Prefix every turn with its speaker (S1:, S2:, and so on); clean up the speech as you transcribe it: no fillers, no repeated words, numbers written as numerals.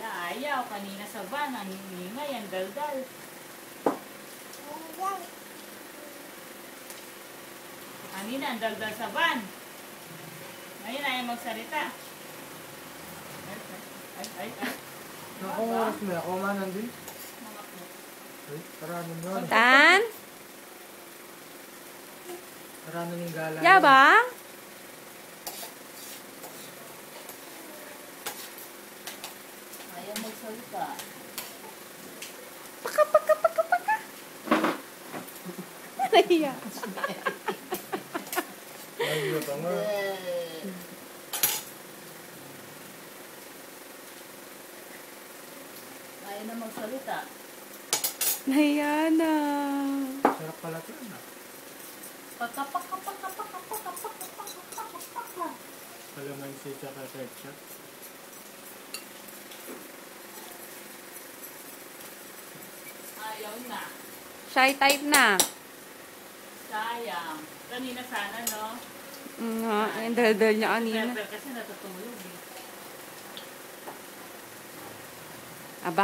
S1: Ayaw. Kanina sa van. Ang ingay. Ang daldal. Kanina ang daldal sa van. Ngayon ayaw magsalita. Ay.
S2: Nakong oras mo, ako manan din. Ay, karanan yun.
S3: Tan?
S2: Karanan yung gala.
S3: Yabang?
S1: Ayaw magsalita.
S3: Paka. Nahiya.
S2: Ay, ba nga.
S1: Ayaw na magsalita.
S3: Nahiya na.
S2: Sarap pala ito. Kalamansi tsaka ketchup.
S1: Ayaw na.
S3: Shy type na.
S1: Sayang. Kanina sana, no?
S3: Nga, yung daldal niya kanina.
S1: Pero kasi natutulog eh.